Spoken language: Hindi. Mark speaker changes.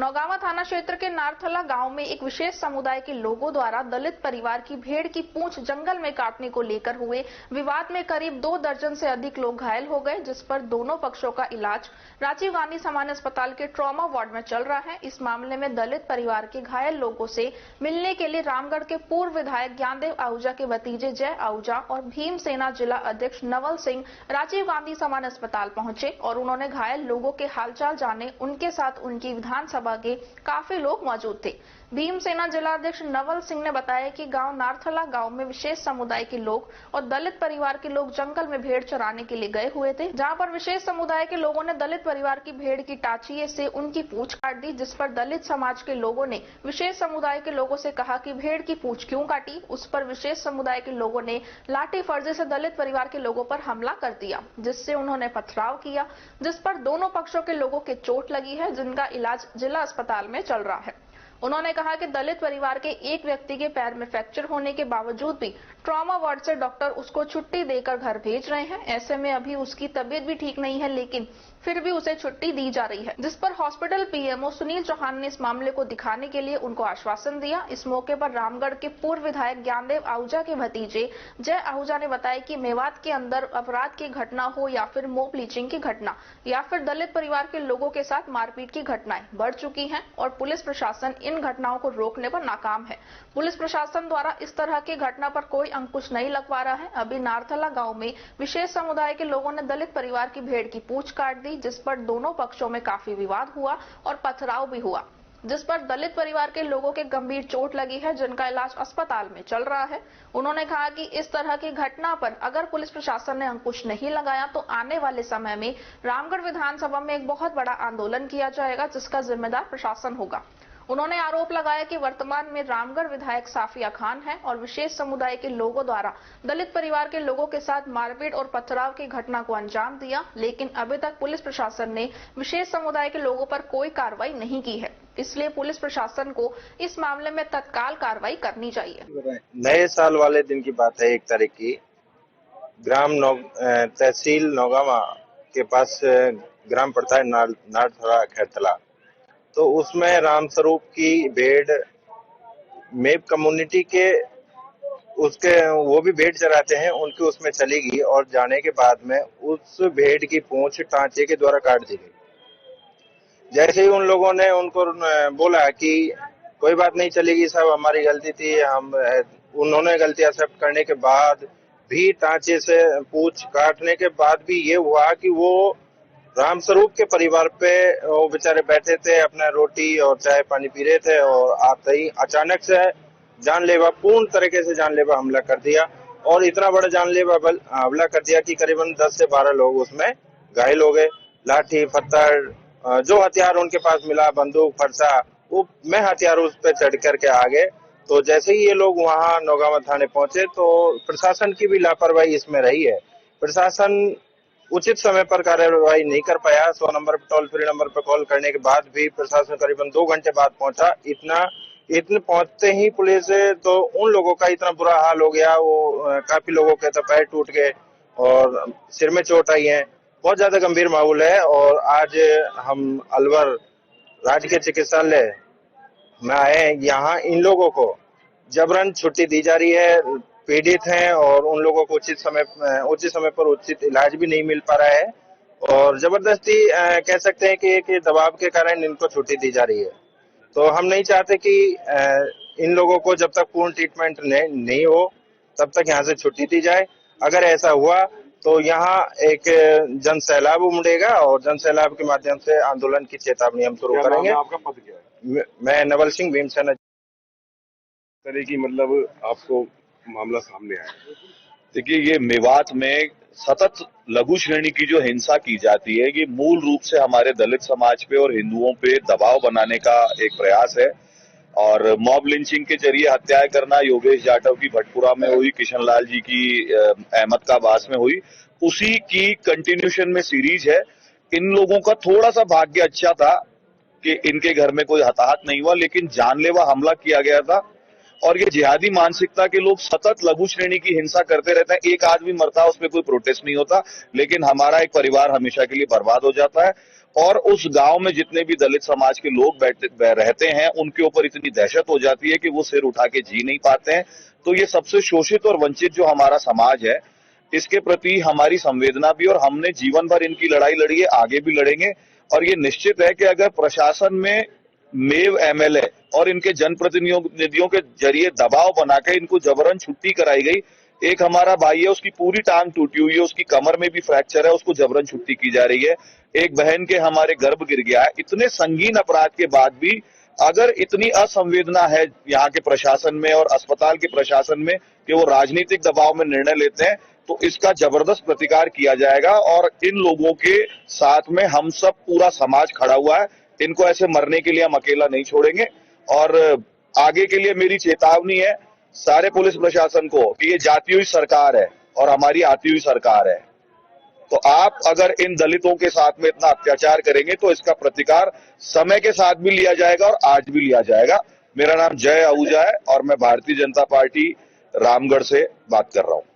Speaker 1: नौगावा थाना क्षेत्र के नारथला गांव में एक विशेष समुदाय के लोगों द्वारा दलित परिवार की भेड़ की पूंछ जंगल में काटने को लेकर हुए विवाद में करीब 2 दर्जन से अधिक लोग घायल हो गए, जिस पर दोनों पक्षों का इलाज राजीव गांधी सामान्य अस्पताल के ट्रॉमा वार्ड में चल रहा है। इस मामले में दलित परिवार के घायल लोगों से मिलने के लिए रामगढ़ के पूर्व विधायक ज्ञानदेव आहूजा के भतीजे जय आहूजा और भीमसेना जिला अध्यक्ष नवल सिंह राजीव गांधी सामान्य अस्पताल पहुंचे और उन्होंने घायल लोगों के हालचाल जाने। उनके साथ उनकी विधानसभा के काफी लोग मौजूद थे। भीमसेना जिलाध्यक्ष नवल सिंह ने बताया कि गांव नारथला गांव में विशेष समुदाय के लोग और दलित परिवार के लोग जंगल में भेड़ चराने के लिए गए हुए थे, जहां पर विशेष समुदाय के लोगों ने दलित परिवार की भेड़ की टाचिए से उनकी पूंछ काट दी, जिस पर दलित समाज के लोगों ने विशेष समुदाय के लोगों से कहा कि भेड़ की पूंछ क्यों काटी। उस पर विशेष समुदाय के लोगों ने लाठी फर्जे से दलित परिवार के लोगों पर हमला कर दिया, जिससे उन्होंने पथराव किया, जिस पर दोनों पक्षों के लोगों के चोट लगी है, जिनका इलाज जिला अस्पताल में चल रहा है। उन्होंने कहा कि दलित परिवार के एक व्यक्ति के पैर में फ्रैक्चर होने के बावजूद भी ट्रॉमा वार्ड से डॉक्टर उसको छुट्टी देकर घर भेज रहे हैं। ऐसे में अभी उसकी तबीयत भी ठीक नहीं है, लेकिन फिर भी उसे छुट्टी दी जा रही है, जिस पर हॉस्पिटल पीएमओ सुनील चौहान ने इस मामले को दिखाने के लिए उनको आश्वासन दिया। इस मौके पर रामगढ़ के पूर्व विधायक ज्ञानदेव आहूजा के भतीजे जय आहूजा ने बताया कि मेवात के अंदर अपराध की घटना हो या फिर मॉब लिंचिंग की घटना या फिर दलित परिवार के लोगों के साथ मारपीट की घटनाएं बढ़ चुकी हैं और पुलिस प्रशासन इन घटनाओं को रोकने पर नाकाम है। पुलिस प्रशासन द्वारा इस तरह की घटना पर कोई अंकुश नहीं लग पा रहा है। अभी नारथला गांव में विशेष समुदाय के लोगों ने दलित परिवार की भेड़ की पूंछ काट दी, जिस पर दोनों पक्षों में काफी विवाद हुआ और पथराव भी हुआ, जिस पर दलित परिवार के लोगों के गंभीर चोट लगी है, जिनका इलाज अस्पताल में चल रहा है। उन्होंने कहा कि इस तरह की घटना पर अगर पुलिस प्रशासन ने अंकुश नहीं लगाया तो आने वाले समय में रामगढ़ विधानसभा में एक बहुत बड़ा आंदोलन किया जाएगा, जिसका जिम्मेदार प्रशासन होगा। उन्होंने आरोप लगाया कि वर्तमान में रामगढ़ विधायक साफिया खान है और विशेष समुदाय के लोगों द्वारा दलित परिवार के लोगों के साथ मारपीट और पथराव की घटना को अंजाम दिया, लेकिन अभी तक पुलिस प्रशासन ने विशेष समुदाय के लोगों पर कोई कार्रवाई नहीं की है। इसलिए पुलिस प्रशासन को इस मामले में तत्काल कार्रवाई करनी चाहिए।
Speaker 2: नए साल वाले दिन की बात है, 1 तारीख की। तहसील नौगावा के पास ग्राम पड़ता है नारथला खैरतला, तो उसमें रामस्वरूप की भेड़ मेब कम्युनिटी के वो भी भेड़ चराते हैं, उनकी उसमें चली गई और जाने के बाद में उस भेड़ की पूंछ टांचे के द्वारा काट दी गई। जैसे ही उन लोगों ने उनको बोला कि कोई बात नहीं चलेगी साहब, हमारी गलती थी, उन्होंने गलती एक्सेप्ट करने के बाद भी टांचे से पूंछ काटने के बाद भी ये हुआ कि वो रामस्वरूप के परिवार पे वो बेचारे बैठे थे, अपना रोटी और चाय पानी पी रहे थे और आते ही अचानक से जानलेवा, पूर्ण तरीके से जानलेवा हमला कर दिया और इतना बड़ा जानलेवा हमला कर दिया कि करीबन 10 से 12 लोग उसमें घायल हो गए। लाठी पत्थर जो हथियार उनके पास मिला, बंदूक फरसा, वो मैं हथियार उस पर चढ़ करके आ गए। तो जैसे ही ये लोग वहां नौगावा थाने पहुंचे तो प्रशासन की भी लापरवाही इसमें रही है। प्रशासन उचित समय पर कार्यवाही नहीं कर पाया। 100 नंबर पर, टोल फ्री नंबर पर कॉल करने के बाद भी प्रशासन करीबन 2 घंटे बाद पहुंचा। इतने पहुंचते ही पुलिस, तो उन लोगों का इतना बुरा हाल हो गया, वो काफी लोगों के तो पैर टूट गए और सिर में चोट आई है। बहुत ज्यादा गंभीर माहौल है और आज हम अलवर राजकीय चिकित्सालय में आए। यहाँ इन लोगों को जबरन छुट्टी दी जा रही है, पीड़ित हैं और उन लोगों को उचित समय पर उचित इलाज भी नहीं मिल पा रहा है और जबरदस्ती कह सकते हैं कि एक दबाव के कारण इनको छुट्टी दी जा रही है। तो हम नहीं चाहते कि इन लोगों को जब तक पूर्ण ट्रीटमेंट नहीं हो तब तक यहाँ से छुट्टी दी जाए। अगर ऐसा हुआ तो यहाँ एक जन सैलाब उमड़ेगा और जन सैलाब के माध्यम से आंदोलन की चेतावनी हम शुरू करेंगे।
Speaker 3: आपका पद क्या है?
Speaker 2: मैं नवल सिंह, भीमसेना।
Speaker 3: तरह की मतलब आपको मामला सामने आया?
Speaker 4: देखिए, ये मेवात में सतत लघु श्रेणी की जो हिंसा की जाती है, ये मूल रूप से हमारे दलित समाज पे और हिंदुओं पे दबाव बनाने का एक प्रयास है और मॉब लिंचिंग के जरिए हत्याएं करना योगेश जाटव की भटपुरा में हुई, किशन लाल जी की अहमदाबाद में हुई, उसी की कंटिन्यूशन में सीरीज है। इन लोगों का थोड़ा सा भाग्य अच्छा था कि इनके घर में कोई हताहत नहीं हुआ, लेकिन जानलेवा हमला किया गया था और ये जिहादी मानसिकता के लोग सतत लघु श्रेणी की हिंसा करते रहते हैं। एक आदमी मरता है, उसमें कोई प्रोटेस्ट नहीं होता, लेकिन हमारा एक परिवार हमेशा के लिए बर्बाद हो जाता है। और उस गांव में जितने भी दलित समाज के लोग रहते हैं, उनके ऊपर इतनी दहशत हो जाती है कि वो सिर उठा के जी नहीं पाते हैं। तो ये सबसे शोषित और वंचित जो हमारा समाज है, इसके प्रति हमारी संवेदना भी, और हमने जीवन भर इनकी लड़ाई लड़ी है, आगे भी लड़ेंगे। और ये निश्चित है कि अगर प्रशासन में मेव एमएलए और इनके जनप्रतिनिधियों के जरिए दबाव बनाकर इनको जबरन छुट्टी कराई गई। एक हमारा भाई है, उसकी पूरी टांग टूटी हुई है, उसकी कमर में भी फ्रैक्चर है, उसको जबरन छुट्टी की जा रही है। एक बहन के हमारे गर्भ गिर गया है। इतने संगीन अपराध के बाद भी अगर इतनी असंवेदना है यहाँ के प्रशासन में और अस्पताल के प्रशासन में कि वो राजनीतिक दबाव में निर्णय लेते हैं, तो इसका जबरदस्त प्रतिकार किया जाएगा। और इन लोगों के साथ में हम सब पूरा समाज खड़ा हुआ है। इनको ऐसे मरने के लिए हम अकेला नहीं छोड़ेंगे। और आगे के लिए मेरी चेतावनी है सारे पुलिस प्रशासन को कि ये जाती हुई सरकार है और हमारी आती हुई सरकार है। तो आप अगर इन दलितों के साथ में इतना अत्याचार करेंगे तो इसका प्रतिकार समय के साथ भी लिया जाएगा और आज भी लिया जाएगा। मेरा नाम जय आहूजा है और मैं भारतीय जनता पार्टी रामगढ़ से बात कर रहा हूं।